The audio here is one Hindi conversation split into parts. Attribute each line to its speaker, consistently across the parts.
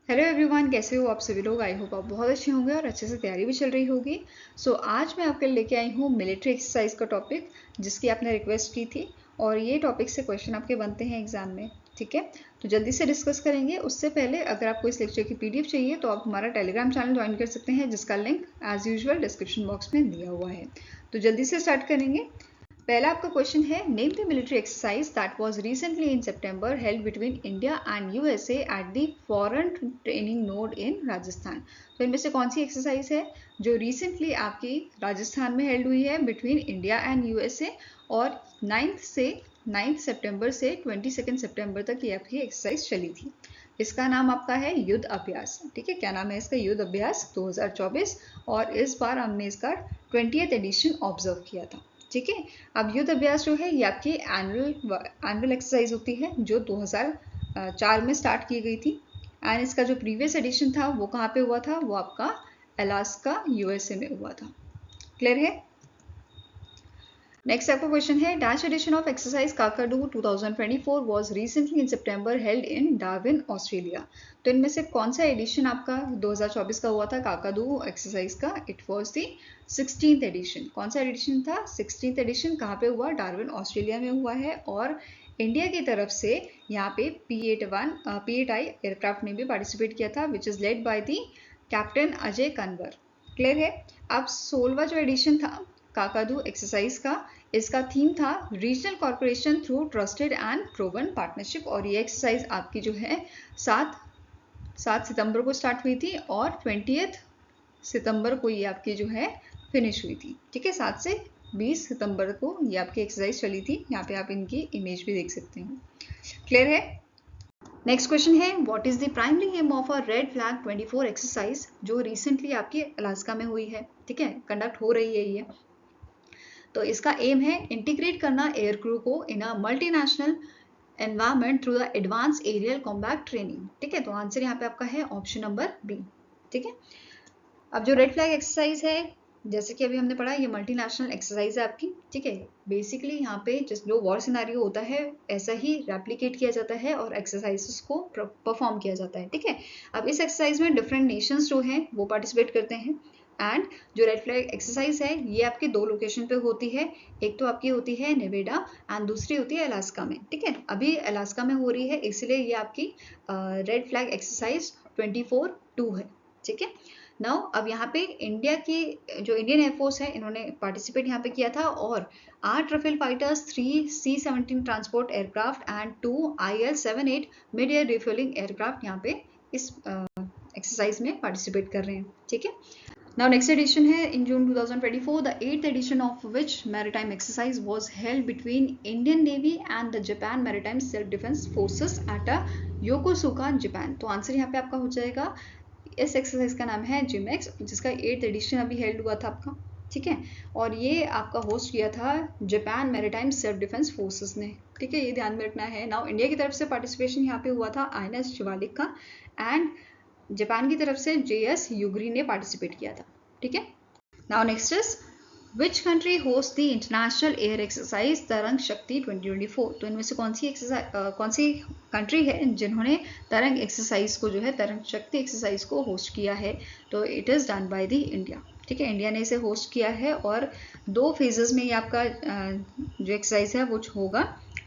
Speaker 1: हेलो एवरीवन, कैसे हो आप सभी लोग। आई होप आप बहुत अच्छे होंगे और अच्छे से तैयारी भी चल रही होगी। आज मैं आपके लिए लेके आई हूँ मिलिट्री एक्सरसाइज का टॉपिक, जिसकी आपने रिक्वेस्ट की थी और ये टॉपिक से क्वेश्चन आपके बनते हैं एग्जाम में। ठीक है, तो जल्दी से डिस्कस करेंगे। उससे पहले अगर आपको इस लेक्चर की पीडीएफ चाहिए तो आप हमारा टेलीग्राम चैनल ज्वाइन कर सकते हैं, जिसका link as usual description box में दिया हुआ है। तो जल्दी से स्टार्ट करेंगे। पहला आपका क्वेश्चन है, name the military exercise that was recently in September held between India and USA at the foreign training node in Rajasthan. तो इनमें से कौन सी एक्सरसाइज है जो रिसेंटली आपकी राजस्थान में हेल्ड हुई है बिटवीन इंडिया एंड यूएसए, और 9 सितंबर से 22 सितंबर तक ये आपकी एक्सरसाइज चली थी। इसका नाम आपका है युद्ध अभ्यास। ठीक है, क्या नाम है इसका? युद्ध अभ्यास 2024, और इस बार हमने इसका 20th एडिशन ऑब्जर्व किया था। ठीक है, अब युद्ध अभ्यास जो है ये आपकी एनुअल एक्सरसाइज होती है, जो 2004 में स्टार्ट की गई थी। एंड इसका जो प्रीवियस एडिशन था वो कहाँ पे हुआ था? वो आपका अलास्का यूएसए में हुआ था। क्लियर है? नेक्स्ट आपका क्वेश्चन है, dash edition of exercise Kakadu 2024 was recently in September held in Darwin Australia. तो इनमें से कौन सा एडिशन आपका 2024 का हुआ था काकाडू एक्सरसाइज का? It was the 16th edition. कौन सा एडिशन था? 16th addition. कहाँ पे हुआ? डार्विन ऑस्ट्रेलिया में हुआ है। और इंडिया की तरफ से यहाँ पे P8I एयरक्राफ्ट ने भी पार्टिसिपेट किया था, which is led by the captain Ajay Kanwar. Clear है? अब 16वां जो एडिशन था काकाडू एक्सरसाइज का, इसका थीम था regional corporation through trusted and proven partnership. और ये एक्सरसाइज आपकी जो है 7 सितंबर को स्टार्ट हुई थी और 20th सितंबर को ये आपकी जो है फिनिश हुई थी। ठीक है, 7 से 20 सितंबर को ये आपकी एक्सरसाइज चली थी। यहाँ पे आप इनकी इमेज भी देख सकते हो। क्लियर है? नेक्स्ट क्वेश्चन है, what is the primary aim of a red flag 24 exercise, जो रिसेंटली आपकी अलास्का में हुई है। ठीक है, कंडक्ट हो रही है ये। तो इसका एम है इंटीग्रेट करना एयर क्रू को in a multinational environment through the advance aerial combat training. ठीक है, तो आंसर यहाँ पे आपका है ऑप्शन नंबर बी। ठीक है, अब जो रेड फ्लैग एक्सरसाइज है, जैसे कि अभी हमने पढ़ा, ये मल्टीनेशनल एक्सरसाइज है आपकी। ठीक है, बेसिकली यहाँ पे जो वॉर सिनेरियो होता है ऐसा ही रेप्लिकेट किया जाता है और एक्सरसाइजेस को परफॉर्म किया जाता है। ठीक है, अब इस एक्सरसाइज में डिफरेंट नेशंस जो हैं वो पार्टिसिपेट करते हैं। एंड जो रेड फ्लैग एक्सरसाइज है ये आपकी 2 लोकेशन पे होती है। एक तो आपकी होती है नेवेडा एंड दूसरी होती है अलास्का में। ठीक है, अभी अलास्का में हो रही है, इसलिए ये आपकी रेड फ्लैग एक्सरसाइज 24-2 है। ठीक है, नाउ अब यहाँ पे इंडिया की जो इंडियन एयरफोर्स है इन्होंने पार्टिसिपेट यहाँ पे किया था, और 8 Rafale fighters, 3 C-17 transport aircraft and 2 IL-78 mid air refuelling aircraft यहाँ पे इस एक्सरसाइज में पार्टिसिपेट कर रहे हैं। ठीक है, now next edition है in June 2024, the 8th edition of which maritime exercise was held between Indian Navy and the Japan Maritime Self Defense Forces at a Yokosuka, Japan। तो आंसर यहाँ पे आपका हो जाएगा, इस एक्सरसाइज का नाम है जिमेक्स, जिसका 8th एडिशन अभी हेल्ड हुआ था आपका। ठीक है, और ये आपका होस्ट किया था Japan maritime self defence forces ने। ठीक है, ये ध्यान में रखना है। नाउ इंडिया की तरफ से पार्टिसिपेशन यहाँ पे हुआ था INS शिवालिक का, एंड जापान की तरफ से JS युगरी ने पार्टिसिपेट किया था। ठीक है, now next is which country host the international air exercise तरंग शक्ति 2024। तो इनमें से कौन सी कंट्री है जिन्होंने तरंग एक्सरसाइज को जो है तरंग शक्ति एक्सरसाइज को होस्ट किया है? तो it is done by the India. ठीक है, इंडिया ने इसे होस्ट किया है, और 2 फेजेस में ये आपका जो एक्सरसाइज है वो होगा।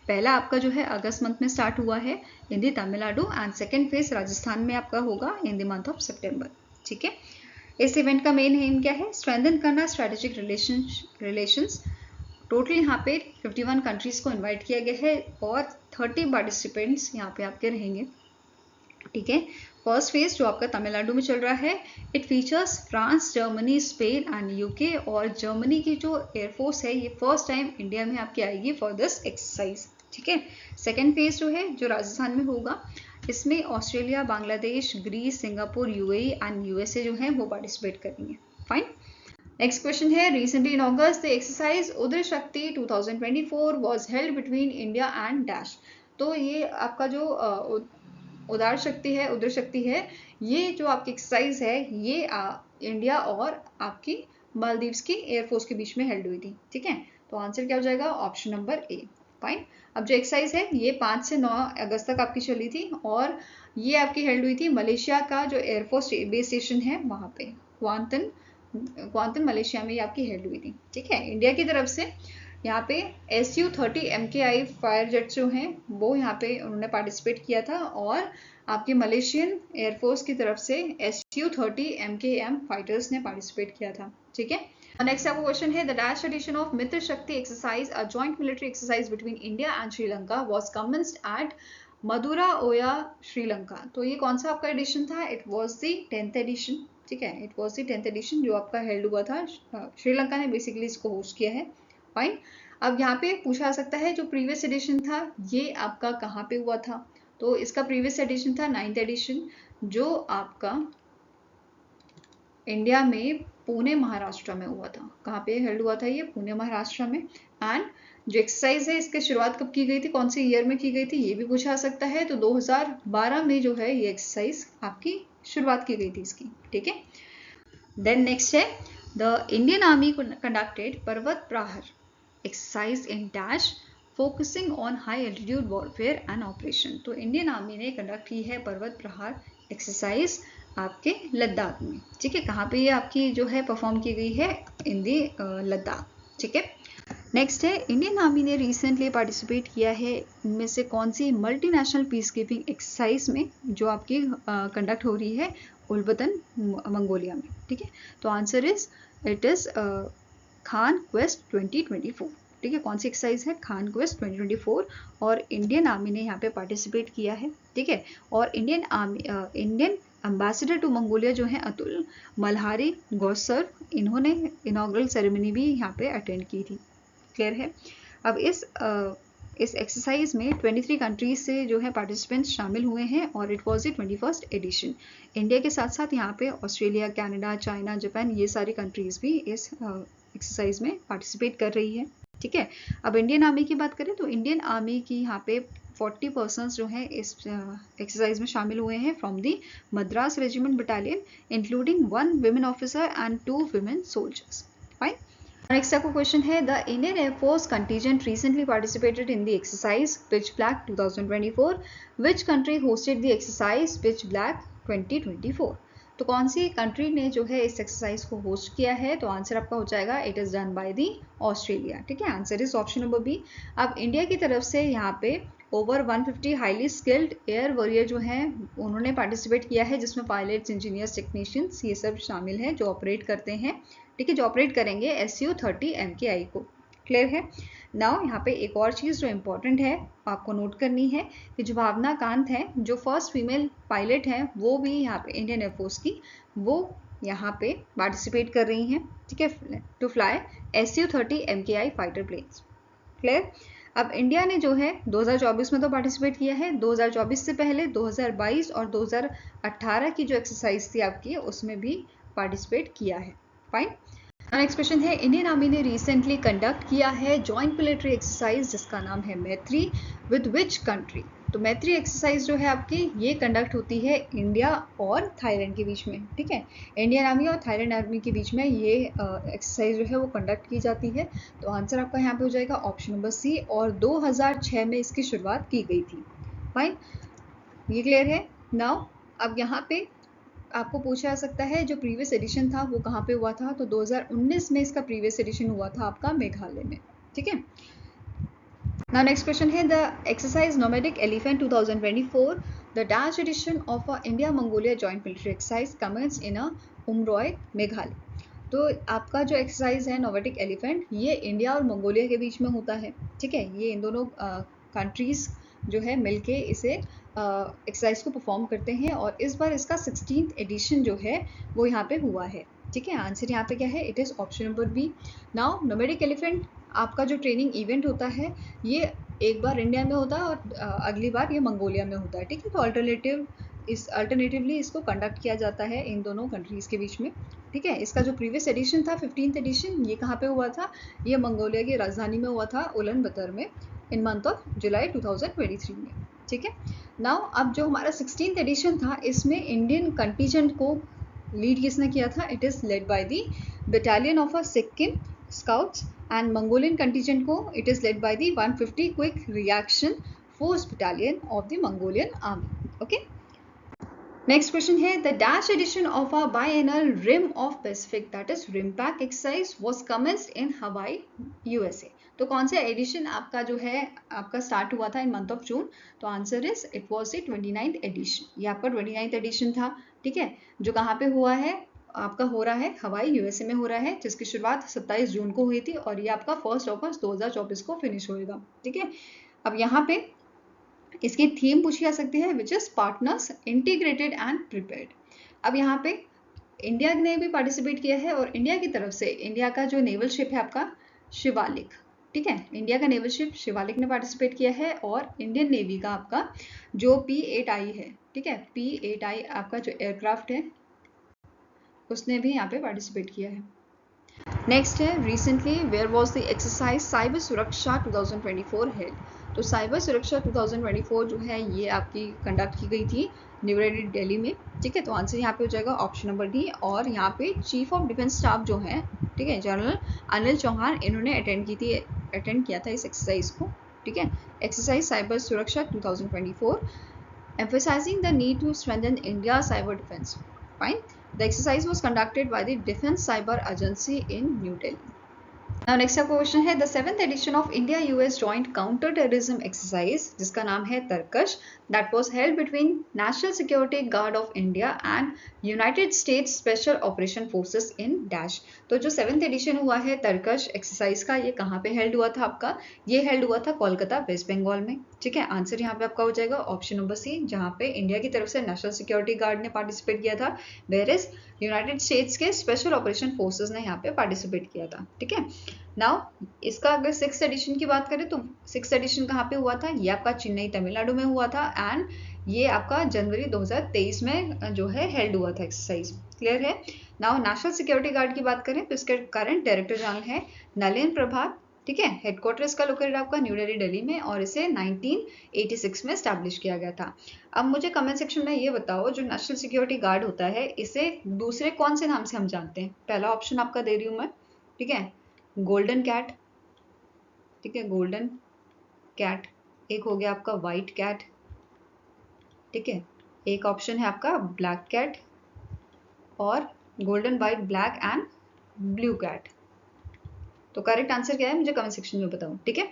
Speaker 1: पहला आपका जो है अगस्त मंथ में स्टार्ट हुआ है in the Tamil Nadu, and second phase Rajasthan में आपका होगा in the month of September. ठीक है, इस इवेंट का मेन एम क्या है? स्ट्रेंथन करना स्ट्रेटेजिक रिलेशंस। टोटल यहाँ पे 51 कंट्रीज को इनवाइट किया गया है और 30 पार्टिसिपेंट्स यहाँ पे आपके रहेंगे। ठीक है, फर्स्ट फेज जो आपका तमिलनाडु में चल रहा है, it features France, Germany, Spain and UK. और जर्मनी की जो एयरफोर्स है ये फर्स्ट टाइम इंडिया में आपकी आएगी फॉर दिस एक्सरसाइज। ठीक है, सेकेंड फेज जो है जो राजस्थान में होगा, इसमें Australia, Bangladesh, Greece, Singapore, UAE and USA जो है वो पार्टिसिपेट करेंगे। फाइन। नेक्स्ट क्वेश्चन है, recently in August the exercise Uday Shakti 2024 was held between India and dash. तो ये आपका जो उदार शक्ति है, उदय शक्ति है, ये जो आपकी एक्सरसाइज है ये इंडिया और आपकी मालदीव्स की एयरफोर्स के बीच में हेल्ड हुई थी। ठीक है, तो आंसर क्या हो जाएगा? Option number A. फाइन। अब जो एक्सरसाइज है ये 5 से 9 अगस्त तक आपकी चली थी और ये आपकी हेल्ड हुई थी मलेशिया का जो एयरफोर्स बेस स्टेशन है वहाँ पे क्वांतन मलेशिया में ये आपकी हेल्ड हुई थी। ठीक है, इंडिया की तरफ से यहाँ पे Su-30 MKI फायर जेट जो हैं वो यहाँ पे उन्होंने पार्टिसिपेट किया था और आपके मलेशियन एयरफोर्स की तरफ से Su-30 MKM फाइटर्स ने पार्टिसिपेट किया था। ठीक है, नेक्स्ट आपको क्वेश्चन है the dash edition of Mitra Shakti exercise a joint military exercise between India and Sri Lanka was commenced at Madura Oya Sri Lanka. तो ये कौन सा आपका एडिशन था? It was the 10th edition. ठीक है, it was the 10th addition जो आपका हेल्ड हुआ था। श्रीलंका ने बेसिकली इसको होस्ट किया है। फाइन। अब यहाँ पे पूछा जा सकता है जो प्रीवियस एडिशन था ये आपका कहाँ पे हुआ था? तो इसका प्रीवियस एडिशन था 9th एडिशन जो आपका इंडिया में पुणे महाराष्ट्र में हुआ था। कहाँ पे हेल्ड हुआ था ये? पुणे महाराष्ट्र में। एंड जो एक्सरसाइज है इसकी शुरुआत कब की गई थी, कौन से ईयर में की गई थी, ये भी पूछा जा सकता है। तो 2012 में जो है ये एक्सरसाइज आपकी शुरुआत की गई थी इसकी। ठीक है, देन नेक्स्ट है द इंडियन आर्मी कंडक्टेड पर्वत प्रहार exercise in dash focusing on high altitude warfare and operation. तो इंडियन आर्मी ने कंडक्ट की है पर्वत प्रहार एक्सरसाइज आपके लद्दाख में। ठीक है, कहाँ पे ये आपकी जो है परफॉर्म की गई है? इन दी लद्दाख। ठीक है, नेक्स्ट है इंडियन आर्मी ने रिसेंटली पार्टिसिपेट किया है इनमें से कौन सी मल्टीनेशनल पीस कीपिंग एक्सरसाइज में जो आपकी कंडक्ट हो रही है उल्बतन मंगोलिया में। ठीक है, तो answer is it is Khan quest 2024। ठीक है, कौन सी एक्सरसाइज है? खान क्वेस्ट 2024 और इंडियन आर्मी ने यहाँ पे पार्टिसिपेट किया है। ठीक है, और इंडियन एम्बेसडर टू मंगोलिया जो है अतुल मल्हारी गौसर, इन्होंने इनॉग्रल सेरेमनी भी यहाँ पे अटेंड की थी। क्लियर है? अब इस एक्सरसाइज में 23 कंट्रीज से जो है पार्टिसिपेंट्स शामिल हुए हैं और it was the 21st edition. India के साथ साथ यहाँ पे ऑस्ट्रेलिया, कनाडा, चाइना, जापान ये सारी कंट्रीज भी इस एक्सरसाइज में पार्टिसिपेट कर रही है। ठीक है, अब इंडियन आर्मी की बात करें तो इंडियन आर्मी की यहाँ पे 40 पर्सन्स जो हैं इस एक्सरसाइज में शामिल हुए हैं from the Madras regiment battalion including 1 women officer and 2 women soldiers. Fine. Next आपको क्वेश्चन है the Indian air force contingent recently participated in the exercise pitch black 2024। Which country hosted the exercise pitch black 2024? तो कौन सी कंट्री ने जो है इस एक्सरसाइज को होस्ट किया है? तो आंसर आपका हो जाएगा it is done by the Australia. ठीक है, answer is option number B. अब इंडिया की तरफ से यहाँ पे over 150 highly skilled air warrior जो हैं उन्होंने पार्टिसिपेट किया है जिसमें पायलट्स, इंजीनियर्स, टेक्नीशियंस ये सब शामिल हैं जो ऑपरेट करते हैं। ठीक है, जो ऑपरेट करेंगे Su-30 MKI को। क्लियर है? नाउ यहाँ पे एक और चीज़ जो इम्पोर्टेंट है आपको नोट करनी है कि जो भावना कांत है जो फर्स्ट फीमेल पायलट हैं वो भी यहाँ पे इंडियन एयरफोर्स की वो यहाँ पे पार्टिसिपेट कर रही हैं। ठीक है, to fly Su-30 MKI fighter planes. Clear? अब इंडिया ने जो है 2024 में तो पार्टिसिपेट किया है, 2024 से पहले 2022 और 2018 की जो एक्सरसाइज थी आपकी उसमें भी पार्टिसिपेट किया है। फाइन। नेक्स्ट क्वेश्चन है इंडियन आर्मी ने रिसेंटली कंडक्ट किया है जॉइंट मिलिट्री एक्सरसाइज जिसका नाम है मैत्री विद विच कंट्री? तो मैत्री एक्सरसाइज जो है आपकी ये कंडक्ट होती है इंडिया और थाईलैंड के बीच में। ठीक है, इंडियन आर्मी और थाईलैंड आर्मी के बीच में ये एक्सरसाइज जो है वो कंडक्ट की जाती है। तो आंसर आपका यहाँ पे हो जाएगा ऑप्शन नंबर सी और 2006 में इसकी शुरुआत की गई थी। फाइन, ये क्लियर है? नाउ अब यहाँ पे आपको पूछा जा सकता है जो प्रीवियस एडिशन था वो कहाँ पे हुआ था? तो 2019 में इसका प्रीवियस एडिशन हुआ था आपका मेघालय में। ठीक है, नाउ नेक्स्ट क्वेश्चन है the exercise nomadic elephant 2024 the dash edition of a India Mongolia joint military exercise commence in a Umroi Meghalaya. तो आपका जो एक्सरसाइज है नोमैडिक एलिफेंट ये इंडिया और मंगोलिया के बीच में होता है। ठीक है, ये इन दोनों कंट्रीज जो है मिलके इसे एक्सरसाइज को परफॉर्म करते हैं और इस बार इसका 16th एडिशन जो है वो यहाँ पे हुआ है। ठीक है, आंसर यहाँ पे क्या है? It is option number B. Now nomadic elephant आपका जो ट्रेनिंग इवेंट होता है ये एक बार इंडिया में होता है और अगली बार ये मंगोलिया में होता है। ठीक है, तो अल्टरनेटिवली इसको कंडक्ट किया जाता है इन दोनों कंट्रीज़ के बीच में। ठीक है, इसका जो प्रीवियस एडिशन था 15th एडिशन ये कहाँ पे हुआ था? ये मंगोलिया की राजधानी में हुआ था उलन बतर में इन मंथ ऑफ जुलाई 2023 में। ठीक है, नाउ अब जो हमारा 16th एडिशन था इसमें इंडियन कंटीजेंट को लीड किसने किया था? It is led by the battalion of a Sikkim scouts and Mongolian contingent को it is led by the 150 quick reaction force battalion of the Mongolian army. Okay, next question है the dash edition of a biennial rim of Pacific that is RIMPAC exercise was commenced in Hawaii USA. तो कौन सा एडिशन आपका जो है आपका स्टार्ट हुआ था इन मंथ ऑफ जून? तो answer is it was the 29th edition. ये आपका 29th एडिशन था. ठीक है, जो कहाँ पे हुआ है? आपका हो रहा है हवाई यूएसए में हो रहा है, जिसकी शुरुआत 27 जून को हुई थी और ये आपका 1 अगस्त 2024 को फिनिश होएगा. ठीक है, अब यहाँ पे इसकी थीम पूछी जा सकती है which is partners integrated and prepared. अब यहाँ पे इंडिया ने भी पार्टिसिपेट किया है और इंडिया की तरफ से इंडिया का जो नेवल शिप है आपका शिवालिक. ठीक है, इंडिया का नेवल शिप शिवालिक ने पार्टिसिपेट किया है और इंडियन नेवी का आपका जो P8I है, ठीक है, P8I आपका जो एयरक्राफ्ट है उसने भी यहाँ पे पार्टिसिपेट किया है. नेक्स्ट है recently where was the exercise cyber Suraksha 2024 held. तो साइबर सुरक्षा 2024 जो है ये आपकी कंडक्ट की गई थी न्यू दिल्ली में. ठीक है, तो आंसर यहाँ पे हो जाएगा ऑप्शन नंबर डी. और यहाँ पे चीफ ऑफ डिफेंस स्टाफ जो है, ठीक है, जनरल अनिल चौहान, इन्होंने अटेंड किया था इस एक्सरसाइज को. ठीक है, exercise cyber Suraksha 2024 emphasizing the need to strengthen India's cyber defense. Fine. The exercise was conducted by the Defense Cyber Agency in New Delhi. Now next up question है the 7th edition of India-US Joint Counter-Terrorism Exercise जिसका नाम है तरकश that was held between National Security Guard of India and United States Special Operation Forces in Dash. तो जो 7th edition हुआ है तरकश एक्सरसाइज का, ये कहाँ पे हेल्ड हुआ था आपका? ये हेल्ड हुआ था कोलकाता वेस्ट बंगाल में. ठीक है, आंसर यहाँ पे आपका हो जाएगा ऑप्शन नंबर सी, जहाँ पे इंडिया की तरफ से नेशनल सिक्योरिटी गार्ड ने पार्टिसिपेट किया था, वेयर इज यूनाइटेड स्टेट्स के स्पेशल ऑपरेशन फोर्सेस ने यहाँ पे पार्टिसिपेट किया था. ठीक है, नाउ इसका अगर 6th एडिशन की बात करें तो 6th एडिशन कहाँ पे हुआ था? ये आपका चेन्नई तमिलनाडु में हुआ था एंड ये आपका जनवरी 2023 में जो है हेल्ड हुआ था एक्सरसाइज. क्लियर है? नाउ नेशनल सिक्योरिटी गार्ड की बात करें तो इसके करंट डायरेक्टर जनरल है नलिन प्रभात. ठीक है, हेडक्वार्टर इसका लोकेटेड आपका न्यू दिल्ली में और इसे 1986 में स्टैब्लिश किया गया था. अब मुझे कमेंट सेक्शन में ये बताओ जो नेशनल सिक्योरिटी गार्ड होता है इसे दूसरे कौन से नाम से हम जानते हैं? पहला ऑप्शन आपका दे रही हूँ मैं. ठीक है, गोल्डन कैट. ठीक है, गोल्डन कैट. एक हो गया आपका व्हाइट कैट. ठीक है, एक ऑप्शन है आपका ब्लैक कैट और golden white black and blue cat. तो करेक्ट आंसर क्या है मुझे कमेंट सेक्शन में बताओ. ठीक है,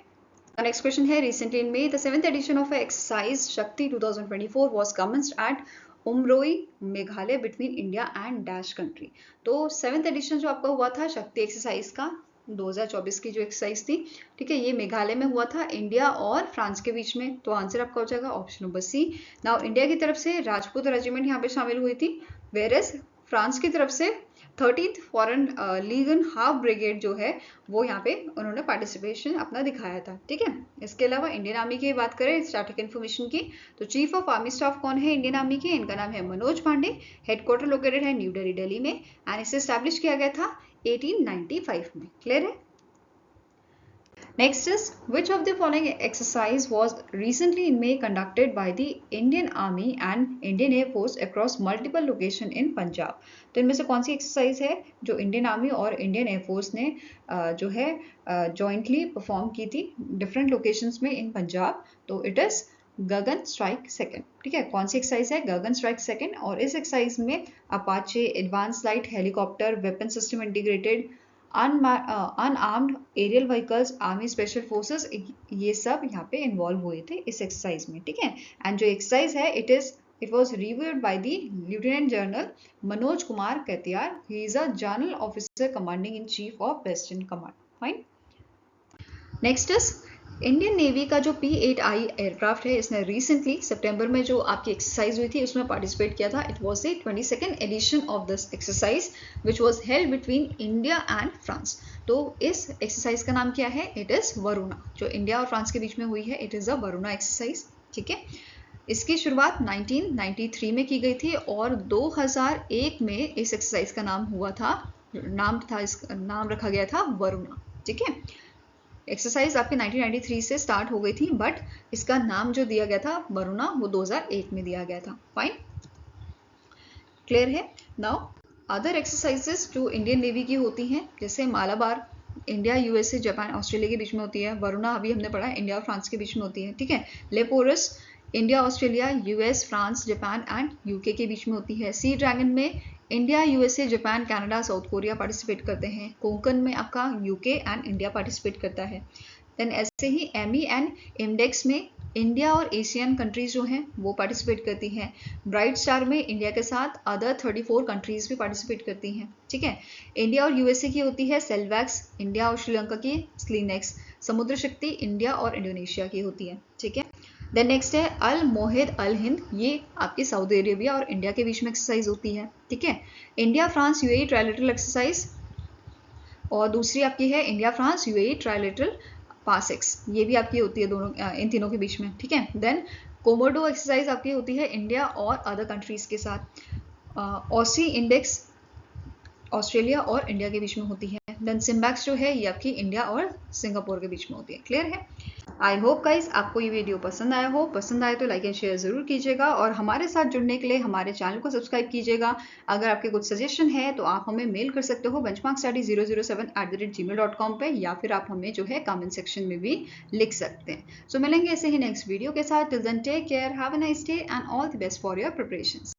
Speaker 1: नेक्स्ट क्वेश्चन है recently in May the 7th edition of exercise Shakti 2024 was commenced at Umroi Meghalaya between India and dash country. तो 7th एडिशन जो आपका हुआ था शक्ति एक्सरसाइज का 2024 की जो एक्सरसाइज थी, ठीक है, ये मेघालय में हुआ था इंडिया और फ्रांस के बीच में. तो आंसर आपका हो जाएगा option number C. Now India की तरफ से राजपूत रेजिमेंट यहाँ पे शामिल हुई थी, वेयर एज फ्रांस की तरफ से 13th foreign ligand half brigade जो है वो यहाँ पे उन्होंने पार्टिसिपेशन अपना दिखाया था. ठीक है, इसके अलावा इंडियन आर्मी की बात करें स्टैटिक इन्फॉर्मेशन की तो चीफ ऑफ आर्मी स्टाफ कौन है इंडियन आर्मी के? इनका नाम है मनोज पांडे. हेडक्वार्टर लोकेटेड है न्यू दिल्ली में एंड इसे स्टैब्लिश किया गया था 1895 में. क्लियर है? Next is which of the following exercise was recently in May conducted by the Indian Army and Indian Air Force across multiple location in Punjab. तो इनमें से कौन सी एक्सरसाइज है जो इंडियन आर्मी और इंडियन एयरफोर्स ने जो है जॉइंटली परफॉर्म की थी डिफरेंट लोकेशंस में इन पंजाब? तो it is Gagan strike second. ठीक है, कौन सी एक्सरसाइज है? Gagan strike second. और इस एक्सरसाइज में Apache advance light helicopter weapon system integrated unarmed aerial vehicles army special forces ये सब यहाँ पे इन्वॉल्व हुए थे इस एक्सरसाइज में. ठीक है, एंड जो एक्सरसाइज है it was reviewed by the lieutenant general Manoj Kumar Katiyar. He is a general officer commanding in chief of western command. Fine. Next is Indian navy का जो P8I एयरक्राफ्ट है इसने रिसेंटली सितंबर में जो आपकी एक्सरसाइज हुई थी उसमें पार्टिसिपेट किया था. It was the 22nd edition of this exercise which was held between India and France. तो इस एक्सरसाइज का नाम क्या है? It is Varuna. जो इंडिया और फ्रांस के बीच में हुई है it is a Varuna exercise. ठीक है, इसकी शुरुआत 1993 में की गई थी और 2001 में इस एक्सरसाइज का नाम रखा गया था वरुणा. ठीक है, एक्सरसाइज आपके 1993 से स्टार्ट हो गई थी बट इसका नाम जो दिया गया था वरुणा वो 2001 में दिया गया था. फाइन. क्लियर है? नाउ अदर एक्सरसाइजेस जो इंडियन नेवी की होती हैं जैसे Malabar India USA Japan Australia के बीच में होती है। वरुणा अभी हमने पढ़ा है इंडिया और फ्रांस के बीच में होती है, ठीक है। Laperouse India Australia US France Japan and UK के बीच में होती है। सी ड्रैगन में India USA Japan Canada South Korea participate करते हैं। कोंकण में आपका यूके एंड इंडिया पार्टिसिपेट करता है। देन ऐसे ही एमी एंड इंडेक्स में इंडिया और एशियन कंट्रीज जो हैं वो पार्टिसिपेट करती हैं। ब्राइट स्टार में इंडिया के साथ अदर 34 कंट्रीज भी पार्टिसिपेट करती हैं, ठीक है। इंडिया और यूएसए की होती है सेल्वैक्स, इंडिया और श्रीलंका की स्लीनेक्स। समुद्र शक्ति इंडिया और इंडोनेशिया की होती है, ठीक है। देन नेक्स्ट है अल मोहिद अल हिंद, ये आपकी सऊदी अरेबिया और इंडिया के बीच में एक्सरसाइज होती है, ठीक है। India France UAE trilateral exercise, और दूसरी आपकी है इंडिया फ्रांस यूएई ट्राइलेटरल पासिक्स, ये भी आपकी होती है दोनों इन तीनों के बीच में, ठीक है। देन कोमोडो एक्सरसाइज आपकी होती है इंडिया और अदर कंट्रीज के साथ। ऑसी इंडेक्स ऑस्ट्रेलिया और इंडिया के बीच में होती है। देन सिम्बैक्स जो है ये आपकी इंडिया और सिंगापुर के बीच में होती है। क्लियर है? आई होप गाइज आपको ये वीडियो पसंद आया हो। पसंद आए तो लाइक एंड शेयर जरूर कीजिएगा और हमारे साथ जुड़ने के लिए हमारे चैनल को सब्सक्राइब कीजिएगा। अगर आपके कुछ सजेशन है तो आप हमें मेल कर सकते हो benchmarkstudy007@gmail.com पे, या फिर आप हमें जो है कमेंट सेक्शन में भी लिख सकते हैं। सो मिलेंगे ऐसे ही नेक्स्ट वीडियो के साथ। Till then take care, have a nice day and all the best for your preparations.